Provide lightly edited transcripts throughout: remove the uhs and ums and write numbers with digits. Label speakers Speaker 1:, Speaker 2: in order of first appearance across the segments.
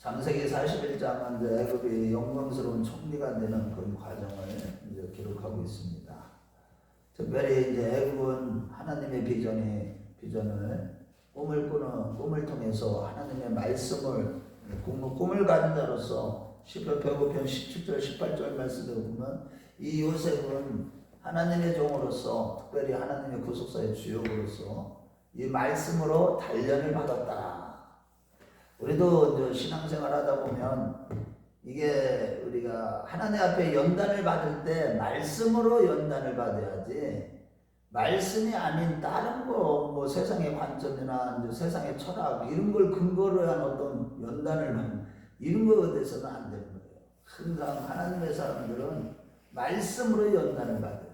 Speaker 1: 창세기 41장은 이제 애굽이 영광스러운 총리가 되는 그 과정을 이제 기록하고 있습니다. 특별히 이제 애굽은 하나님의 비전을 꿈을 통해서 하나님의 말씀을 꿈을 가진 자로서 시편 105편 17절 18절 말씀을 보면 이 요셉은 하나님의 종으로서 특별히 하나님의 구속사의 주역으로서 이 말씀으로 단련을 받았다. 우리도 신앙생활 하다 보면 이게 우리가 하나님 앞에 연단을 받을 때 말씀으로 연단을 받아야지, 말씀이 아닌 다른 뭐 세상의 관점이나 이제 세상의 철학 이런 걸 근거로 한 어떤 연단을 받는 이런 거에 대해서는 안 되는 거예요. 항상 하나님의 사람들은 말씀으로 연단을 받아야 돼요.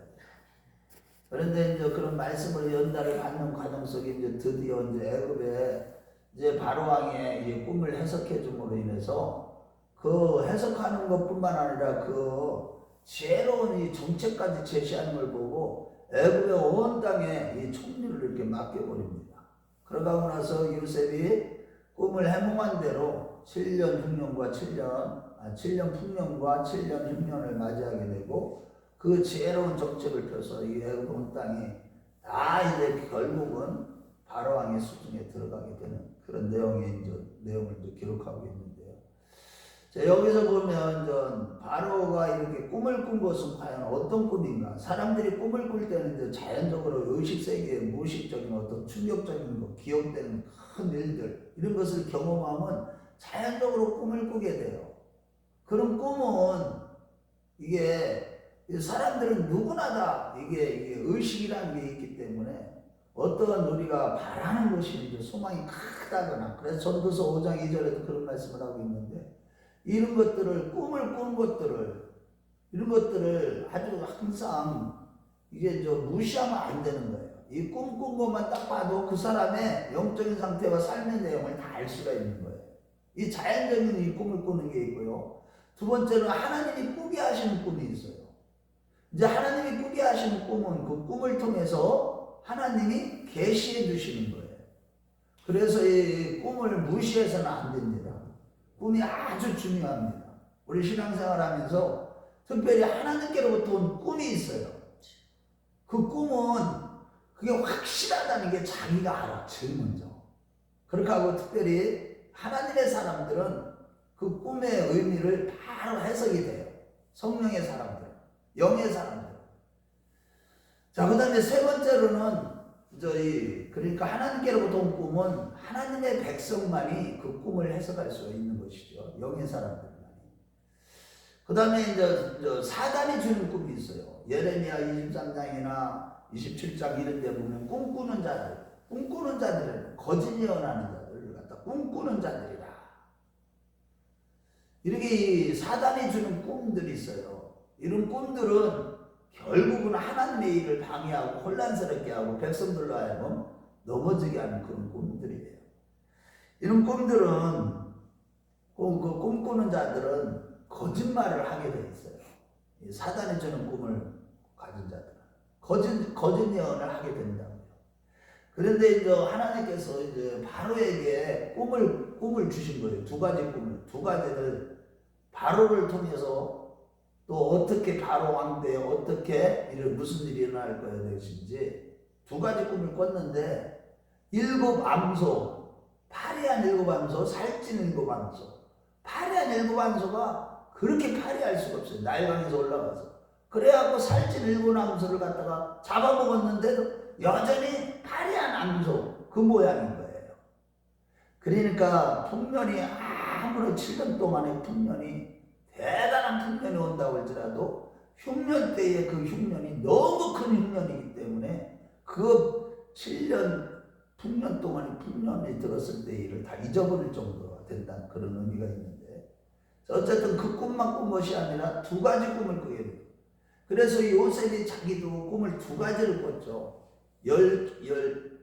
Speaker 1: 그런데 이제 그런 말씀으로 연단을 받는 과정 속에 이제 드디어 이제 애굽에 이제 바로 왕의 이 꿈을 해석해 줌으로 인해서 그 해석하는 것뿐만 아니라 그 지혜로운 이 정책까지 제시하는 걸 보고 애굽의 온 땅에 이 총리를 이렇게 맡겨버립니다. 그러고 나서 요셉이 꿈을 해몽한 대로 7년 흉년과 7년 풍년과 7년 흉년을 맞이하게 되고 그 지혜로운 정책을 펴서 이 애굽 온 땅이 다 이제 결국은 바로 왕의 수중에 들어가게 되는 그런 내용을 이제 기록하고 있는데요. 자, 여기서 보면 바로가 이렇게 꿈을 꾼 것은 과연 어떤 꿈인가? 사람들이 꿈을 꿀 때는 이제 자연적으로 의식 세계의 무의식적인 어떤 충격적인 거, 기억되는 큰 일들 이런 것을 경험하면 자연적으로 꿈을 꾸게 돼요. 그런 꿈은 이게 사람들은 누구나 다 이게 의식이라는 게 있기 때문에 어떤 우리가 바라는 것이 이제 소망이 크다거나, 그래서 전도서 5장 2절에도 그런 말씀을 하고 있는데, 이런 것들을 꿈을 꾼 것들을 이런 것들을 아주 항상 이게 무시하면 안 되는 거예요. 이 꿈 꾼 것만 딱 봐도 그 사람의 영적인 상태와 삶의 내용을 다 알 수가 있는 거예요. 이 자연적인 이 꿈을 꾸는 게 있고요. 두 번째는 하나님이 꾸게 하시는 꿈이 있어요. 이제 하나님이 꾸게 하시는 꿈은 그 꿈을 통해서 하나님이 계시해 주시는 거예요. 그래서 이 꿈을 무시해서는 안 됩니다. 꿈이 아주 중요합니다. 우리 신앙생활 하면서 특별히 하나님께로부터 온 꿈이 있어요. 그 꿈은 그게 확실하다는 게 자기가 알아, 제일 먼저. 그렇게 하고 특별히 하나님의 사람들은 그 꿈의 의미를 바로 해석이 돼요. 성령의 사람들, 영의 사람들. 자, 그 다음에 세 번째로는 그러니까 하나님께로부터 온 꿈은 하나님의 백성만이 그 꿈을 해석할 수가 있는 것이죠. 영의 사람들만이. 그 다음에 이제 사단이 주는 꿈이 있어요. 예레미야 23장이나 27장 이런 데 보면 꿈꾸는 자들은 거짓 예언하는 자들을 갖다 꿈꾸는 자들이라. 이렇게 사단이 주는 꿈들이 있어요. 이런 꿈들은 결국은 하나님의 일을 방해하고 혼란스럽게 하고 백성들로 하여금 넘어지게 하는 그런 꿈들이에요. 이런 꿈들은 그 꿈꾸는 자들은 거짓말을 하게 돼 있어요. 사단이 주는 꿈을 가진 자들은 거짓 예언을 하게 된다고요. 그런데 이제 하나님께서 이제 바로에게 꿈을 주신 거예요. 두 가지를 바로를 통해서 또 어떻게 바로 왕대에 어떻게 무슨 일이 일어날 것인지 두 가지 꿈을 꿨는데, 일곱 암소, 파리한 일곱 암소, 살찐 일곱 암소. 파리한 일곱 암소가 그렇게 파리할 수가 없어요. 나일강에서 올라가서. 그래갖고 살찐 일곱 암소를 갖다가 잡아먹었는데도 여전히 파리한 암소 그 모양인 거예요. 그러니까 풍년이 아무리 7년 동안의 풍년이 대단한 풍년이 온다고 할지라도 흉년 때의 그 흉년이 너무 큰 흉년이기 때문에 그 7년 풍년 동안의 풍년이 들었을 때 일을 다 잊어버릴 정도가 된다는 그런 의미가 있는데, 어쨌든 그 꿈만 꾼 것이 아니라 두 가지 꿈을 꾸게 돼요. 그래서 요셉이 자기도 꿈을 두 가지를 꿨죠. 10개의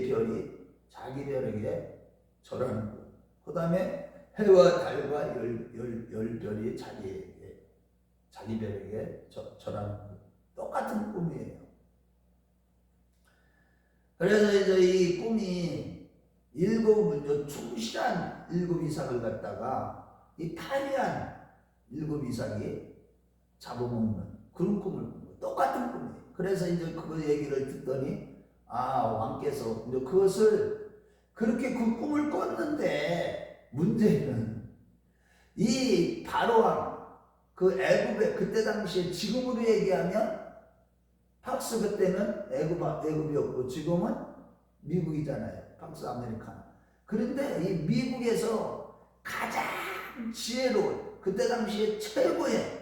Speaker 1: 별이 자기 별에게 절하는 꿈. 그 다음에 해와 달과 열 별이 자기 별에게 절하는 똑같은 꿈이에요. 그래서 이제 이 꿈이 일곱은 충실한 일곱 이삭을 갖다가 이 파리한 일곱 이삭이 잡아먹는 그런 꿈을 꾼 거예요. 똑같은 꿈이에요. 그래서 이제 그 얘기를 듣더니 왕께서 이제 그것을 그렇게 그 꿈을 꿨는데 문제는 이 바로왕 그 애굽에 그때 당시에 지금으로 얘기하면 팍스 그때는 애굽이었고 지금은 미국이잖아요. 팍스 아메리카노. 그런데 이 미국에서 가장 지혜로운 그때 당시에 최고의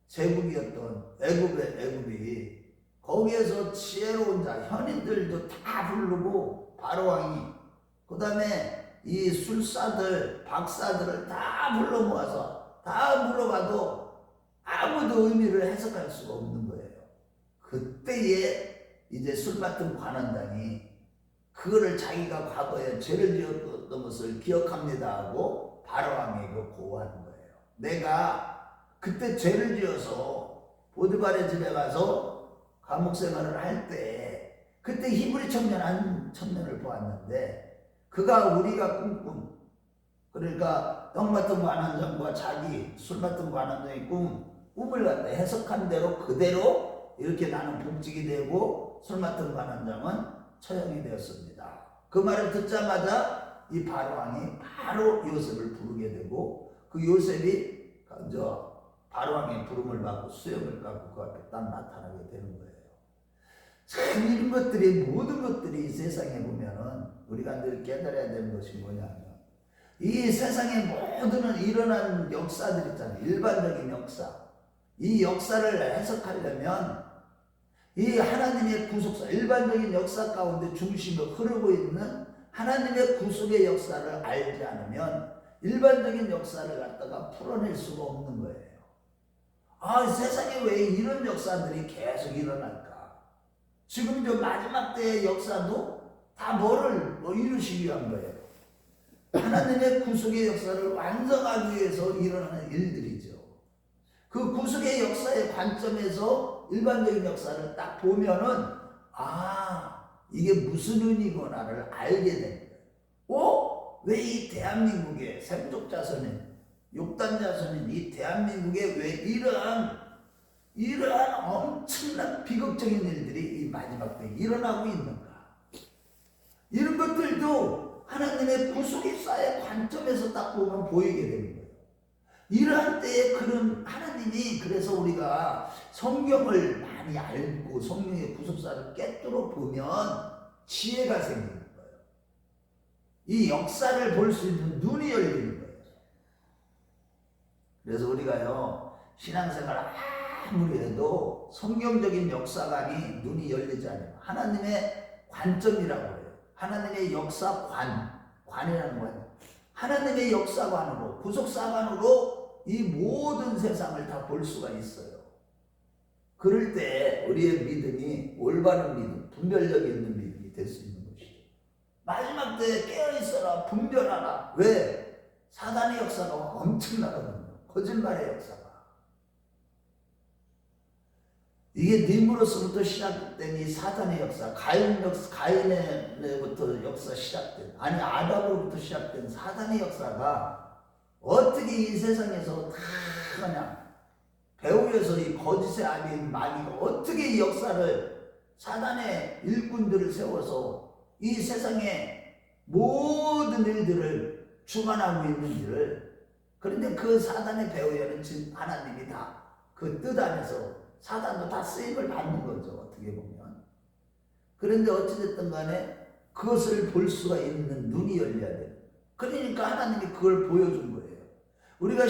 Speaker 1: 제국이었던 애굽이 거기에서 지혜로운 자 현인들도 다 부르고 바로왕이 그 다음에 이 술사들 박사들을 다 불러 모아서 다 물어봐도 아무도 의미를 해석할 수가 없는 거예요. 그때에 이제 술 맡은 관원장이 그거를 자기가 과거에 죄를 지었던 것을 기억합니다 하고 바로왕에게 고하는 거예요. 내가 그때 죄를 지어서 보디발의 집에 가서 감옥 생활을 할 때 그때 히브리 한 청년을 보았는데 그가 우리가 꿈꾼 그러니까 떡 맡은 관원장과 자기 술 맡은 관원장의 꿈을 갖다 해석한 대로 그대로 이렇게 나는 복직이 되고 술 맡은 관원장은 처형이 되었습니다. 그 말을 듣자마자 이 바로왕이 바로 요셉을 부르게 되고 그 요셉이 바로왕의 부름을 받고 수염을 깎고 그 앞에 딱 나타나게 되는 거예요. 참 이런 것들이 모든 것들이 이 세상에 보면은 우리가 늘 깨달아야 되는 것이 뭐냐면 이 세상에 모든 일어난 역사들 있잖아요. 일반적인 역사. 이 역사를 해석하려면 이 하나님의 구속사 일반적인 역사 가운데 중심으로 흐르고 있는 하나님의 구속의 역사를 알지 않으면 일반적인 역사를 갖다가 풀어낼 수가 없는 거예요. 세상에 왜 이런 역사들이 계속 일어날까? 지금 저 마지막 때의 역사도 다 뭐를 이루시기 위한 거예요. 하나님의 구속의 역사를 완성하기 위해서 일어나는 일들이죠. 그 구속의 역사의 관점에서 일반적인 역사를 딱 보면은 이게 무슨 의미구나를 알게 됩니다. 왜 이 대한민국의 샘족 자손인 욕단 자손인 이 대한민국에 왜 이러한 엄청난 비극적인 일들이 이 마지막 때에 일어나고 있는가? 이런 것들도 하나님의 구속의 관점에서 딱 보면 보이게 되는 거예요. 이러한 때에 그런 하나님이 그래서 우리가 성경을 많이 알고 성령의 구속사를 깨뜨려 보면 지혜가 생기는 거예요. 이 역사를 볼 수 있는 눈이 열리는 거예요. 그래서 우리가요 신앙생활 아무리 해도 성경적인 역사관이 눈이 열리지 않아요. 하나님의 관점이라고 해요. 하나님의 역사관이라는 거예요. 하나님의 역사관으로 구속사관으로 이 모든 세상을 다 볼 수가 있어요. 그럴 때 우리의 믿음이 올바른 믿음, 분별력 있는 믿음이 될 수 있는 것이죠. 마지막 때에 깨어있어라, 분별하라. 왜? 사단의 역사가 엄청나거든요. 거짓말의 역사가. 이게 님으로서부터 시작된 이 사단의 역사, 가인으로부터 역사 시작된, 아담으로부터 시작된 사단의 역사가 어떻게 이 세상에서 다 그냥 배후에서 이 거짓의 아비인 마귀가 어떻게 이 역사를 사단의 일꾼들을 세워서 이 세상의 모든 일들을 주관하고 있는지를 그런데 그 사단의 배후에는 지금 하나님이 다 그 뜻 안에서 사단도 다 쓰임을 받는 거죠. 어떻게 보면. 그런데 어찌됐든 간에 그것을 볼 수가 있는 눈이 열려야 돼요. 그러니까 하나님이 그걸 보여준 거예요. 우리가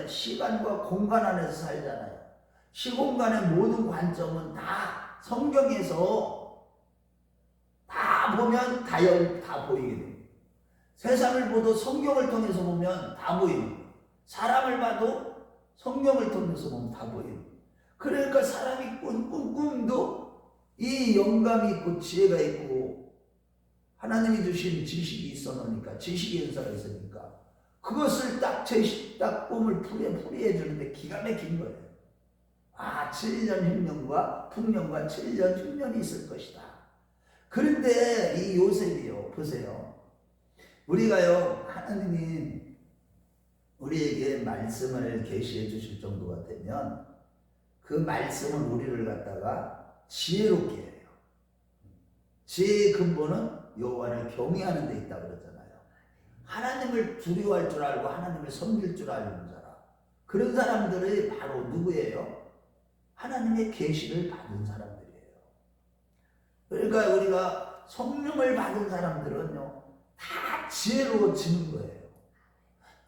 Speaker 1: 시간과 공간 안에서 살잖아요. 시공간의 모든 관점은 다 성경에서 다 보면 다 보이게 돼요. 세상을 보도 성경을 통해서 보면 다 보이는 거예요. 사람을 봐도 성경을 통해서 보면 다 보이는 거예요. 그러니까 사람이 꾼 꿈도 이 영감이 있고 지혜가 있고 하나님이 주신 지식이 있어 놓으니까 지식의 은사가 있으니까 그것을 딱 꿈을 풀이해 주는데 기가 막힌 거예요. 7년 흉년과 풍년과 7년 흉년이 있을 것이다. 그런데 이 요셉이요, 보세요. 우리가요, 하나님이 우리에게 말씀을 계시해 주실 정도가 되면 그 말씀은 우리를 갖다가 지혜롭게 해요. 지혜의 근본은 여호와를 경외하는 데 있다고 그러잖아요. 하나님을 두려워할 줄 알고 하나님을 섬길 줄 아는 사람. 그런 사람들이 바로 누구예요? 하나님의 계시를 받은 사람들이에요. 그러니까 우리가 성령을 받은 사람들은요, 다 지혜로워지는 거예요.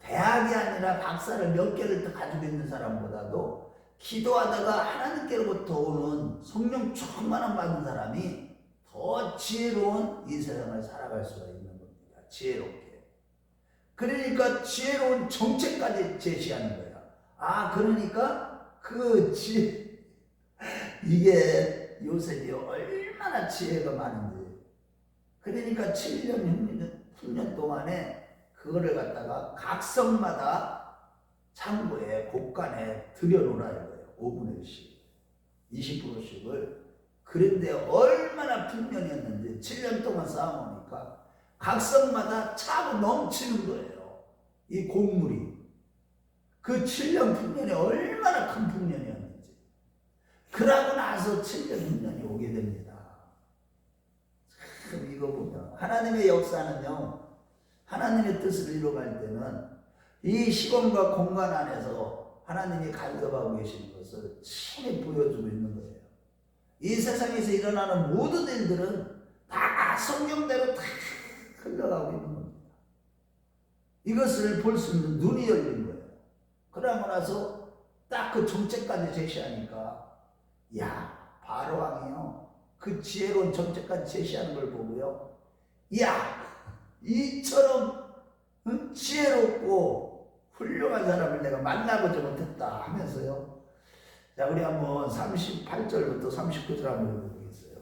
Speaker 1: 대학이 아니라 박사를 몇 개를 가지고 있는 사람보다도 기도하다가 하나님께로부터 오는 성령 충만함 받은 사람이 더 지혜로운 이 세상을 살아갈 수가 있는 겁니다. 지혜롭게. 그러니까 지혜로운 정책까지 제시하는 거야. 아, 그러니까 그 이게 요셉이 얼마나 지혜가 많은지. 그러니까 7년, 10년 동안에 그거를 갖다가 각 성마다 창고에 곳간에 들여놓으라 이거예요. 5분의 1씩 20%씩을. 그런데 얼마나 풍년이었는지 7년 동안 쌓아놓으니까 각 성마다 차고 넘치는 거예요. 이 곡물이. 그 7년 풍년이 얼마나 큰 풍년이었는지. 그러고 나서 7년 풍년이 오게 됩니다. 참 이거 보면 하나님의 역사는요, 하나님의 뜻을 이루어갈 때는 이 시공과 공간 안에서 하나님이 간섭하고 계시는 것을 친히 보여주고 있는 거예요. 이 세상에서 일어나는 모든 일들은 다 성경대로 다 흘러가고 있는 겁니다. 이것을 볼 수 있는 눈이 열린 거예요. 그러고 나서 딱 그 정책까지 제시하니까, 야, 바로 왕이요, 그 지혜로운 정책까지 제시하는 걸 보고요, 야, 이처럼 지혜롭고 훌륭한 사람을 내가 만나보지 못했다 하면서요. 자, 우리 한번 38절부터 39절 한번 읽어보겠어요.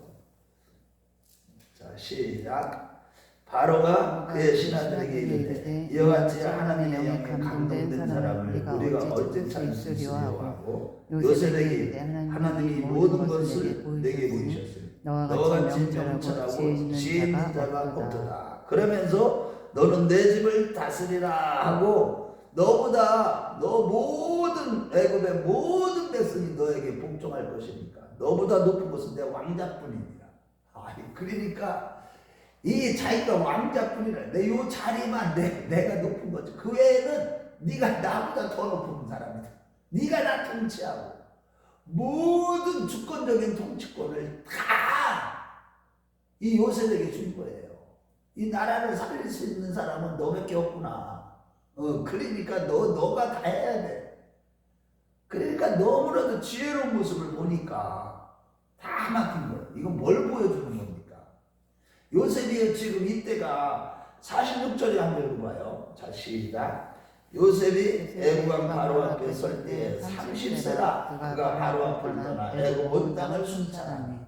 Speaker 1: 자, 시작. 바로가 그의 신하들에게 이르되 이와 같이 하나님의 영에 감동된 사람을 우리가 어찌 찾을 수 있으리요. 요셉에게 이르되 하나님이 모든 것을 내게 보이셨으니 너와 같이 명철하고 지혜 있는 자가 없도다. 그러면서 너는 내 집을 다스리라 하고 너보다 너 모든 애굽의 모든 백성이 너에게 복종할 것이니까 너보다 높은 것은 내 왕자뿐이니라. 아니, 그러니까 이 자기가 왕자뿐이라, 내 요 자리만 내가 높은 거지. 그 외에는 네가 나보다 더 높은 사람이다. 네가 나 통치하고 모든 주권적인 통치권을 다 이 요셉에게 준 거예요. 이 나라를 살릴 수 있는 사람은 너밖에 없구나. 그러니까 너가 다 해야 돼. 그러니까 너무나도 지혜로운 모습을 보니까 다 맡긴 거예요. 이건 뭘 보여주는 겁니까? 요셉이 지금 이때가 46절에 한번 읽어봐요. 자, 시작. 요셉이 애굽 왕 바로 앞에 설 때에 30세라 그가 바로 앞을 떠나 애굽 온 땅을 순찰하니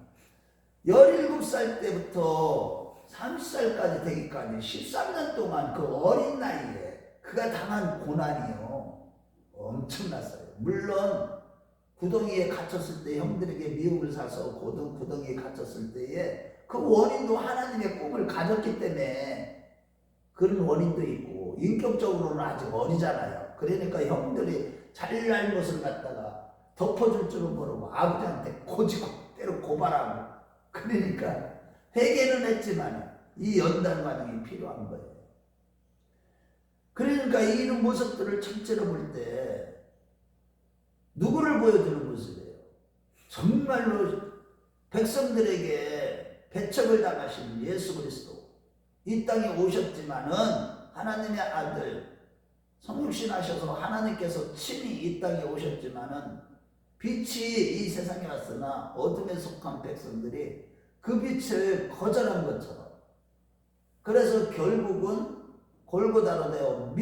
Speaker 1: 17살 때부터 30살까지 되기까지 13년 동안 그 어린 나이에 그가 당한 고난이요, 엄청났어요. 물론 구덩이에 갇혔을 때 형들에게 미움을 사서 구덩이에 갇혔을 때에 그 원인도 하나님의 꿈을 가졌기 때문에 그런 원인도 있고, 인격적으로는 아직 어리잖아요. 그러니까 형들이 잘못을 갖다가 덮어줄 줄은 모르고 아버지한테 고지고 때로 고발하고, 그러니까 회개는 했지만 이 연단 과정이 필요한 거예요. 그러니까 이런 모습들을 첫째로 볼 때 누구를 보여주는 모습이에요? 정말로 백성들에게 배척을 당하신 예수 그리스도, 이 땅에 오셨지만은 하나님의 아들 성육신 하셔서 하나님께서 친히 이 땅에 오셨지만은 빛이 이 세상에 왔으나 어둠에 속한 백성들이 그 빛을 거절한 것처럼, 그래서 결국은 골고다로 되어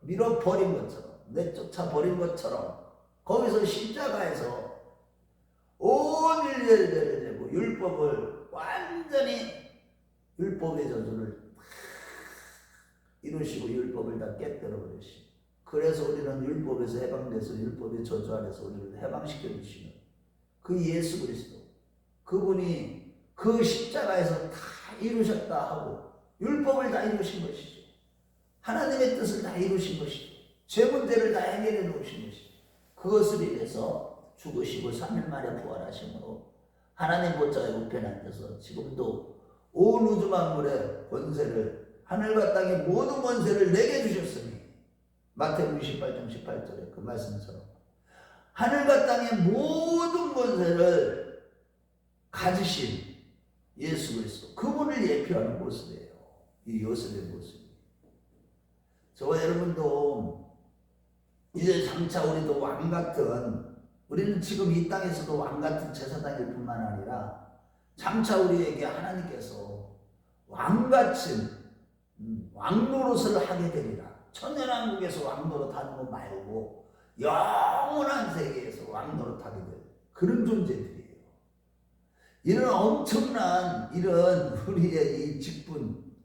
Speaker 1: 밀어버린 것처럼, 내쫓아 버린 것처럼 거기서 십자가에서 온 인류를 대고 율법을 완전히, 율법의 저주를 이루시고 율법을 다 깨뜨려 버리시고, 그래서 우리는 율법에서 해방돼서 율법의 저주 아래서 우리를 해방시켜 주시는 그 예수 그리스도, 그분이 그 십자가에서 다 이루셨다 하고 율법을 다 이루신 것이죠. 하나님의 뜻을 다 이루신 것이죠. 죄 문제를 다 해결해 놓으신 것이죠. 그것을 인해서 죽으시고 3일 만에 부활하심으로 하나님 보좌에 우편에 앉아서 지금도 온 우주 만물의 권세를, 하늘과 땅의 모든 권세를 내게 주셨으니, 마태복음 28장 18절에 그 말씀처럼 하늘과 땅의 모든 권세를 가지신 예수 그리스도, 그분을 예표하는 모습이에요. 이 요셉의 모습이. 저와 여러분도 이제 장차 우리도 왕같은, 우리는 지금 이 땅에서도 왕같은 제사장일 뿐만 아니라 장차 우리에게 하나님께서 왕같은 왕노릇을 하게 되리라. 천년왕국에서 왕노릇하는 거 말고 영원한 세계에서 왕노릇하게 될 그런 존재들이에요. 이런 엄청난 이런 우리의 이 직분,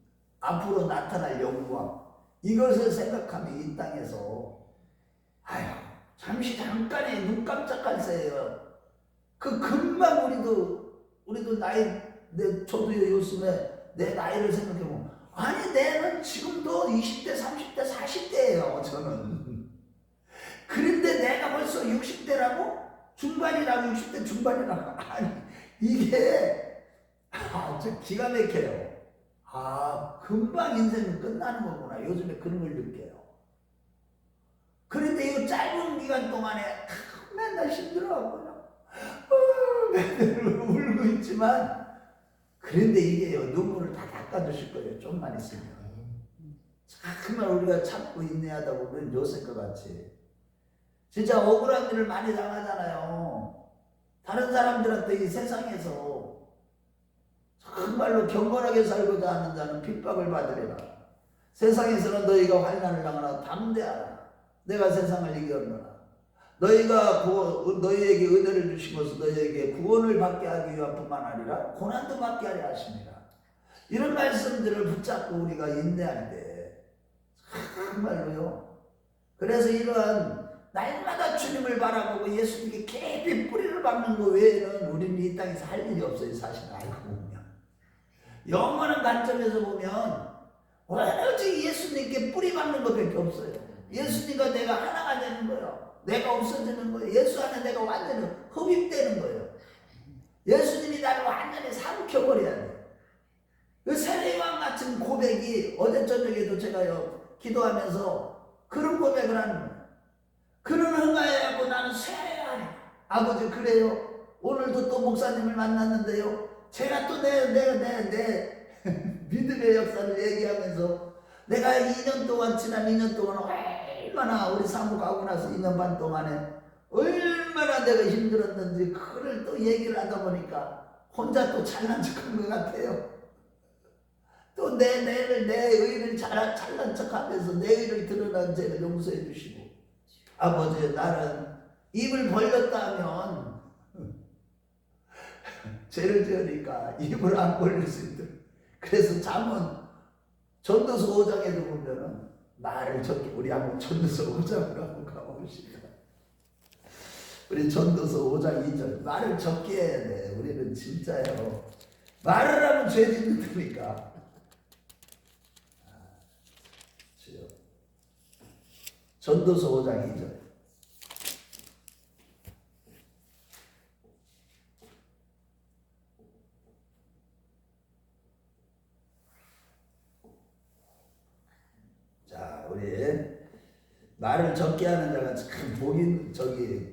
Speaker 1: 앞으로 나타날 영광, 이것을 생각하면 이 땅에서 아유 잠시 잠깐의 눈 깜짝할 새예요. 그 금방 우리도 나이, 저도 요즘에 내 나이를 생각해보면, 아니 내는 지금도 20대 30대 40대예요 저는. 그런데 내가 벌써 60대라고? 중반이라고, 60대 중반이라고. 아니 이게 좀 기가 막혀요. 금방 인생은 끝나는 거구나. 요즘에 그런 걸 느껴요. 그런데 이 짧은 기간 동안에 맨날 힘들어하고요. 맨날 울고 있지만, 그런데 이게요, 눈물을 다 닦아주실 거예요. 좀만 있으면. 정말 우리가 참고 인내하다 보면 요셉과 같이 진짜 억울한 일을 많이 당하잖아요. 다른 사람들한테 이 세상에서 정말로 경건하게 살고자 하는 자는 핍박을 받으리라. 세상에서는 너희가 환난을 당하나 담대하라. 내가 세상을 이겼노라. 너희가 너희에게 은혜를 주신 것은 너희에게 구원을 받게 하기 위한 뿐만 아니라 고난도 받게 하려 하십니다. 이런 말씀들을 붙잡고 우리가 인내할 때 정말로요. 그래서 이러한 날마다 주님을 바라보고 예수님께 깊이 뿌리를 박는 것 외에는 우리는 이 땅에서 할 일이 없어요. 사실 알고 보면. 영원한 관점에서 보면 오로지 예수님께 뿌리 박는 것밖에 없어요. 예수님과 내가 하나가 되는 거예요. 내가 없어지는 거예요. 예수 안에 내가 완전히 흡입되는 거예요. 예수님이 나를 완전히 삼켜버려야 돼요. 그 세례요한 같은 고백이 어제 저녁에도 제가요 기도하면서 그런 고백을 하는 거예요. 그는 흥하여야고 나는 쇠하리. 아버지 그래요. 오늘도 또 목사님을 만났는데요. 제가 또 내 믿음의 역사를 얘기하면서 내가 2년 동안, 지난 2년 동안 얼마나 우리 사무 가고 나서 2년 반 동안에 얼마나 내가 힘들었는지 그걸 또 얘기를 하다 보니까 혼자 또 잘난 척한 것 같아요. 또 내 의를 잘난 척하면서 내 의를 드러난 죄를 용서해 주시고, 아버지 나는 입을 벌렸다 하면 죄를 지으니까 입을 안 벌릴 수 있도록. 그래서 잠언 전도서 5장에도 보면은 말을 적게, 우리 한번 전도서 5장으로 한번 가봅시다. 우리 전도서 5장 2절 말을 적게 해야 돼. 우리는 진짜요 말을 하면 죄 짓는다니까. 전도서 5장 2절. 자, 우리 말을 적게 하는 자가 참 복인,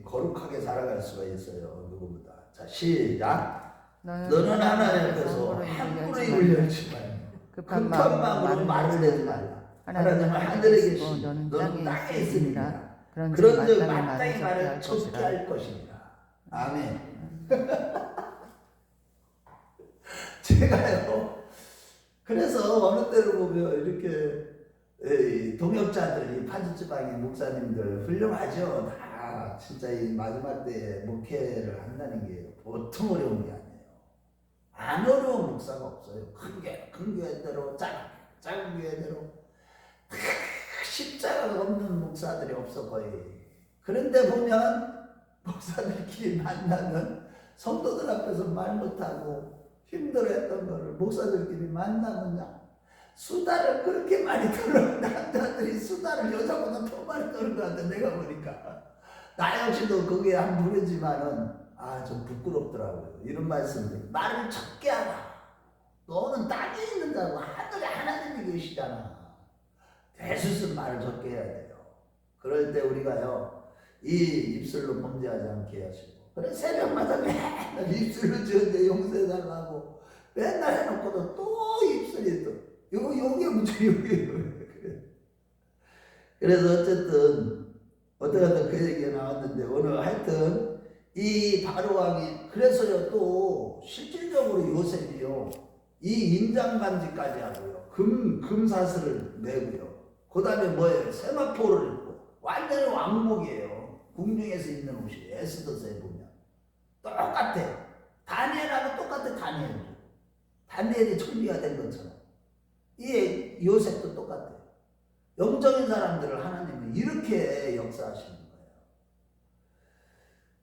Speaker 1: 거룩하게 살아갈 수가 있어요. 누구보다. 자, 시작. 너는 하나님 앞에서 함부로 입을 열지 말고 급한 마음으로 말을 내지 말라. 하나님은 하늘에 계시고 너는 땅에 있으니라. 그런즉 마땅히 말을 적게 할 것이니라. 아멘. 제가요 그래서 어느 때를 보면 이렇게 동역자들, 이 파주지방의 목사님들 훌륭하죠. 다 진짜 이 마지막 때에 목회를 한다는 게 보통 어려운 게 아니에요. 안 어려운 목사가 없어요. 큰 교회대로 작은 교회대로 십자가가 없는 목사들이 없어 거의. 그런데 보면 목사들끼리 만나면 성도들 앞에서 말 못하고 힘들어했던 거를 목사들끼리 만나면 수다를 그렇게 많이 떨어. 남자들이 수다를 여자보다 더 많이 떠는 것 같아. 내가 보니까 나 역시도 그게 한 부류지만은 좀 부끄럽더라고요. 이런 말씀들. 말을 적게 하라. 너는 땅에 있는 자고 하늘에 하나님이 계시잖아. 대수슨 말을 적게 해야 돼요. 그럴 때 우리가요, 이 입술로 범죄하지 않게 하시고. 그래, 새벽마다 맨날 입술로 지었는데 용서해달라고 맨날 해놓고도 또 입술이 또 요게 문제, 요게. 그래서 어쨌든 그 얘기가 나왔는데 오늘 하여튼 이 바로왕이 그래서요 또 실질적으로 요셉이요 이 인장반지까지 하고요 금사슬을 매고요 그 다음에 뭐예요 세마포를 입고 완전히 왕복이에요. 궁중에서 입는 옷이 에스더서에 보면 똑같아. 다니엘하고 똑같아. 다니엘이 총리가 된 것처럼 이 요셉도 똑같아요. 영적인 사람들을 하나님은 이렇게 역사하시는 거예요.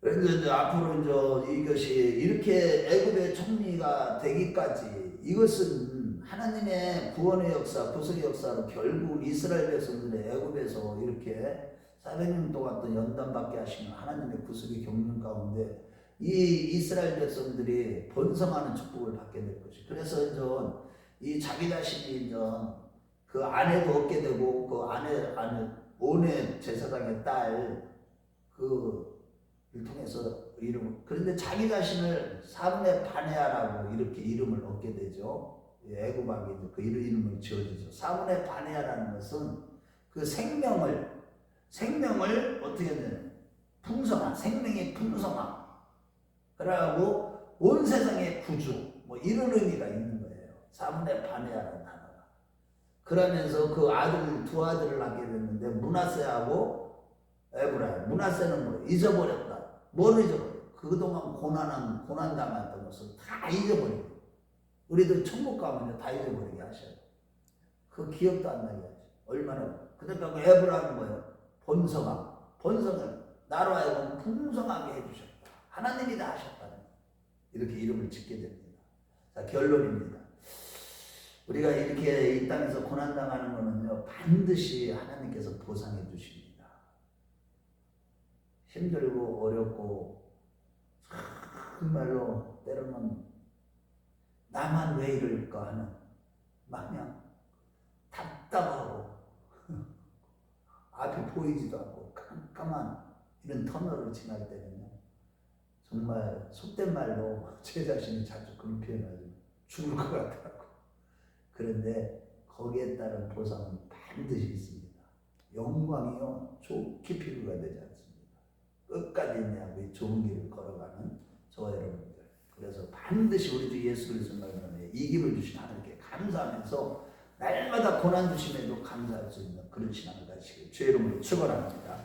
Speaker 1: 그래서 이제 앞으로 이것이 이렇게 애굽의 총리가 되기까지 이것은 하나님의 구원의 역사, 구속의 역사로 결국 이스라엘 백성들의 애굽에서 이렇게 400년 동안 또 연단받게 하시는 하나님의 구속의 경륜 가운데 이 이스라엘 백성들이 번성하는 축복을 받게 될 것이. 그래서 이 자기 자신이 그 아내도 얻게 되고 그 아내 온의 제사장의 딸 그를 통해서 이름을 그런데 자기 자신을 사문의 바네아라고 이렇게 이름을 얻게 되죠. 애굽왕이 그 이름을 지어주죠. 사문의 바네아라는 것은 그 생명을 어떻게 되는 풍성한 생명의 풍성함 그러고 온 세상의 구주 뭐 이런 의미가 있는 거예요. 사문의 바네아라는 단어가. 그러면서 그 두 아들을 낳게 됐는데 므낫세하고 에브라임. 므낫세는 뭐 잊어버렸다. 뭘 잊어버려? 그동안 고난당했던 것을 다 잊어버리고 우리들 천국 가면 다 잊어버리게 하셔요. 그 기억도 안 나게 하죠. 얼마나. 그러니까 그 에브라임은 뭐예요? 번성을 나로 하여금 풍성하게 해주셨다. 하나님이 다 하셨다는 이렇게 이름을 짓게 됩니다. 자, 결론입니다. 우리가 이렇게 이 땅에서 고난당하는 거는요 반드시 하나님께서 보상해 주십니다. 힘들고 어렵고 정말로 때로는 나만 왜 이럴까 하는 마냥 답답하고 앞이 보이지도 않고 깜깜한 이런 터널을 지날 때는요 정말 속된 말로 제 자신이 자주 그런 표현하죠. 죽을 것 같다고. 그런데 거기에 따른 보상은 반드시 있습니다. 영광이요 좋게 피부가 되지 않습니다. 끝까지 있냐고 좋은 길을 걸어가는 저와 여러분들. 그래서 반드시 우리 주 예수 그리스도 말씀에 이김을 주신 하나님께 감사하면서 날마다 고난 주심에도 감사할 수 있는 그런 신앙을 가지시길 주의 이름으로 축원합니다.